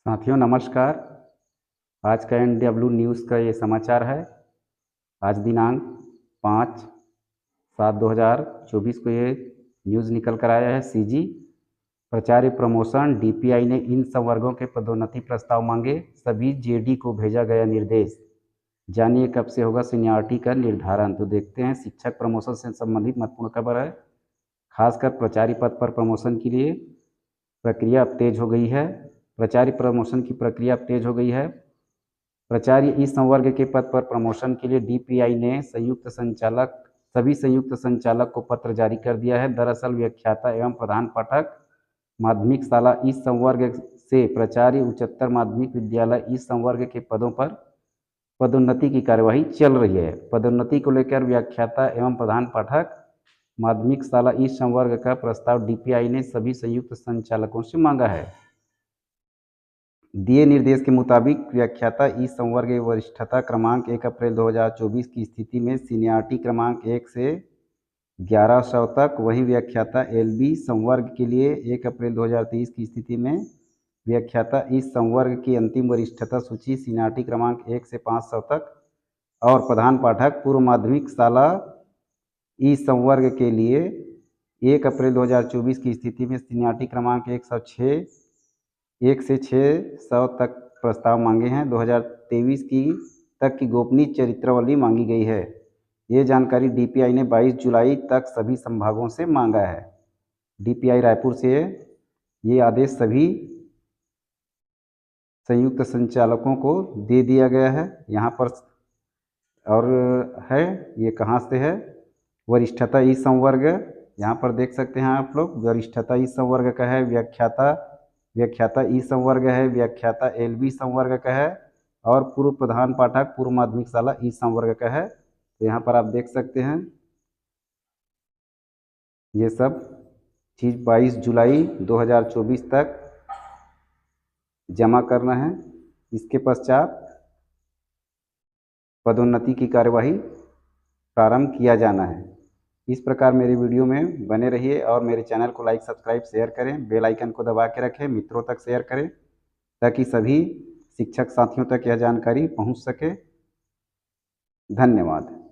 साथियों नमस्कार। आज का NW न्यूज़ का ये समाचार है। आज दिनांक 5/7/2024 को ये न्यूज़ निकल कर आया है। CG प्रचार्य प्रमोशन DPI ने इन संवर्गों के पदोन्नति प्रस्ताव मांगे, सभी JD को भेजा गया निर्देश। जानिए कब से होगा सीनियरिटी का निर्धारण। तो देखते हैं, शिक्षक प्रमोशन से संबंधित महत्वपूर्ण खबर है। खासकर प्राचार्य पद पर प्रमोशन के लिए प्रक्रिया अब तेज हो गई है। प्राचार्य प्रमोशन की प्रक्रिया अब तेज हो गई है। प्राचार्य इस संवर्ग के पद पर प्रमोशन के लिए DPI ने सभी संयुक्त संचालक को पत्र जारी कर दिया है। दरअसल व्याख्याता एवं प्रधान पाठक माध्यमिक शाला इस संवर्ग से प्राचार्य उच्चतर माध्यमिक विद्यालय इस संवर्ग के पदों पर पदोन्नति की कार्यवाही चल रही है। पदोन्नति को लेकर व्याख्याता एवं प्रधान पाठक माध्यमिक शाला इस संवर्ग का प्रस्ताव DPI ने सभी संयुक्त संचालकों से मांगा है। दिए निर्देश के मुताबिक व्याख्याता ई संवर्ग वरिष्ठता क्रमांक 1 अप्रैल 2024 की स्थिति में सीनियरिटी क्रमांक 1 से 1100 तक, वहीं व्याख्याता LB संवर्ग के लिए 1 अप्रैल 2023 की स्थिति में व्याख्याता इस संवर्ग की अंतिम वरिष्ठता सूची सीनियरिटी क्रमांक 1 से 500 तक और प्रधान पाठक पूर्व माध्यमिक शाला ई संवर्ग के लिए 1 अप्रैल 2024 की स्थिति में सीनियरिटी क्रमांक 1 से 600 तक प्रस्ताव मांगे हैं। 2023 की तक की गोपनीय चरित्रावली मांगी गई है। ये जानकारी DPI ने 22 जुलाई तक सभी संभागों से मांगा है। DPI रायपुर से ये आदेश सभी संयुक्त संचालकों को दे दिया गया है। यहाँ पर और है, ये कहाँ से है, वरिष्ठता ई संवर्ग, यहाँ पर देख सकते हैं आप लोग, वरिष्ठता ई संवर्ग का है, व्याख्याता ई संवर्ग है, व्याख्याता LB संवर्ग का है और पूर्व प्रधान पाठक पूर्व माध्यमिक शाला ई संवर्ग का है। तो यहाँ पर आप देख सकते हैं ये सब चीज़ 22 जुलाई 2024 तक जमा करना है। इसके पश्चात पदोन्नति की कार्यवाही प्रारंभ किया जाना है। इस प्रकार मेरी वीडियो में बने रहिए और मेरे चैनल को लाइक, सब्सक्राइब, शेयर करें, बेल आइकन को दबा के रखें, मित्रों तक शेयर करें ताकि सभी शिक्षक साथियों तक यह जानकारी पहुंच सके। धन्यवाद।